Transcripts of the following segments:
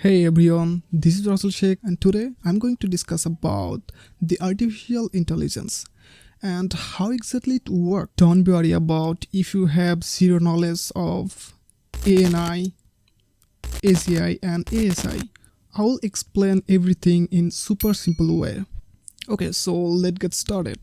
Hey everyone, this is Russell Sheikh and today I'm going to discuss about the artificial intelligence and how exactly it works. Don't be worried about if you have zero knowledge of ANI, AGI and ASI. I will explain everything in super simple way. Okay, so let's get started.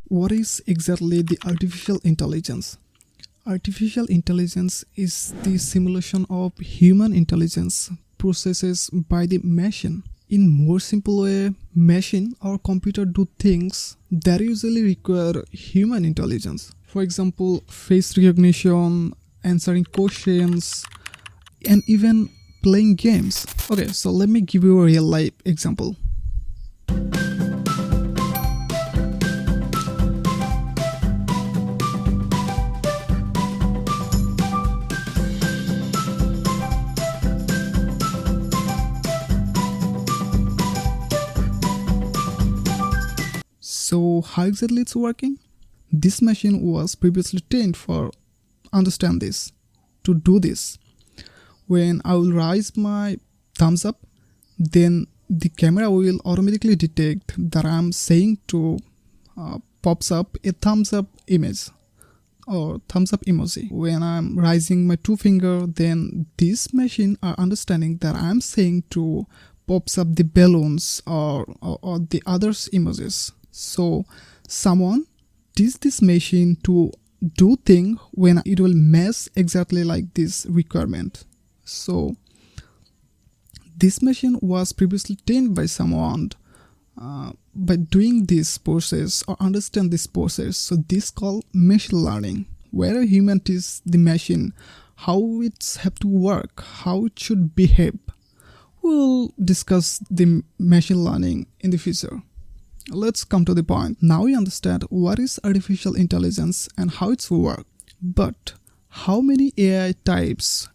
What is exactly the artificial intelligence? Artificial intelligence is the simulation of human intelligence processes by the machine. In more simple way, machine or computer do things that usually require human intelligence. For example, face recognition, answering questions, and even playing games. Okay, so let me give you a real life example. So how exactly it's working? This machine was previously trained for understand this, to do this. When I will raise my thumbs up, then the camera will automatically detect that I'm saying to pops up a thumbs up image or thumbs up emoji. When I'm raising my two finger, then this machine are understanding that I'm saying to pops up the balloons or the others emojis. So someone teach this machine to do thing when it will match exactly like this requirement. So this machine was previously trained by someone by doing this process or understand this process. So this called machine learning, where a human teaches the machine how it's have to work, how it should behave. We'll discuss the machine learning in the future. Let's come to the point. Now we understand what is artificial intelligence and how it's work. But how many AI types?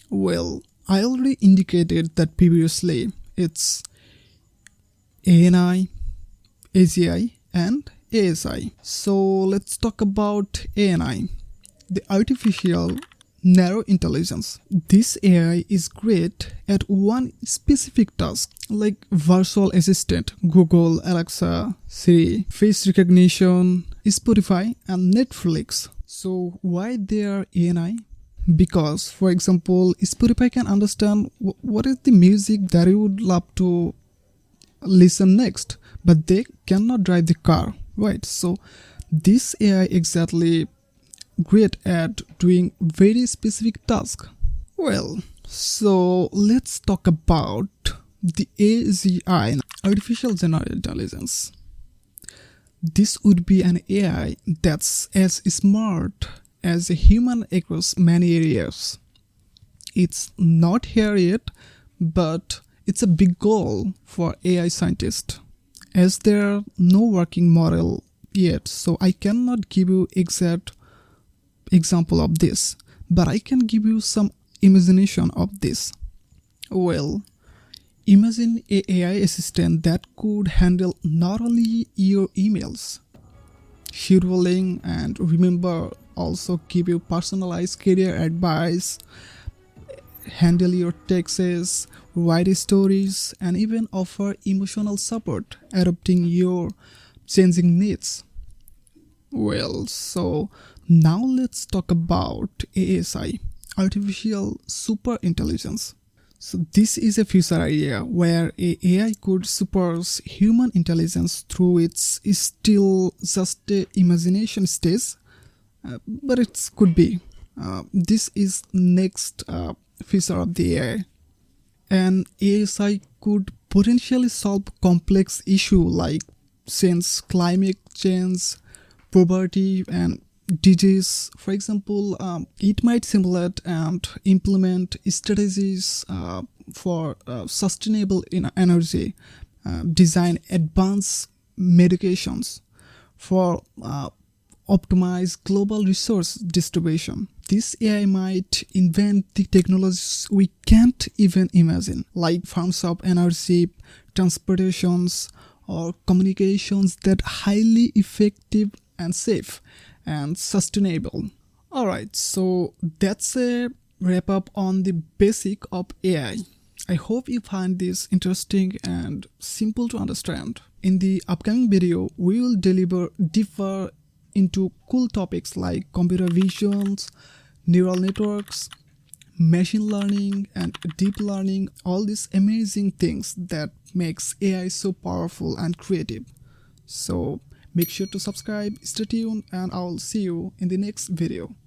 Well, I already indicated that previously. It's ANI, AGI and ASI. So let's talk about ANI, the artificial narrow intelligence. This AI is great at one specific task like virtual assistant, Google, Alexa, Siri, face recognition, Spotify and Netflix. So why they are ANI? Because for example, Spotify can understand what is the music that you would love to listen next, but they cannot drive the car, right? So this AI exactly great at doing very specific task. Well, so let's talk about the AGI, artificial general intelligence. This would be an AI that's as smart as a human across many areas. It's not here yet, but it's a big goal for AI scientists, as there are no working model yet, so I cannot give you exact example of this, but I can give you some imagination of this. Well, imagine a AI assistant that could handle not only your emails, scheduling and remember also give you personalized career advice, handle your taxes, write stories and even offer emotional support adapting your changing needs. Well, so now let's talk about ASI, artificial super intelligence. So this is a future idea where a AI could surpass human intelligence through its still just a imagination stage, but it could be. This is next feature of the AI. And ASI could potentially solve complex issue like since climate change, poverty and disease. For example, it might simulate and implement strategies for sustainable energy, design advanced medications for optimize global resource distribution, This AI might invent the technologies we can't even imagine, like forms of energy, transportations, or communications that highly effective and safe and sustainable. Alright, so that's a wrap up on the basic of AI. I hope you find this interesting and simple to understand. In the upcoming video, we will deliver deeper into cool topics like computer visions, neural networks, machine learning, and deep learning, all these amazing things that makes AI so powerful and creative. So make sure to subscribe, stay tuned, and I'll see you in the next video.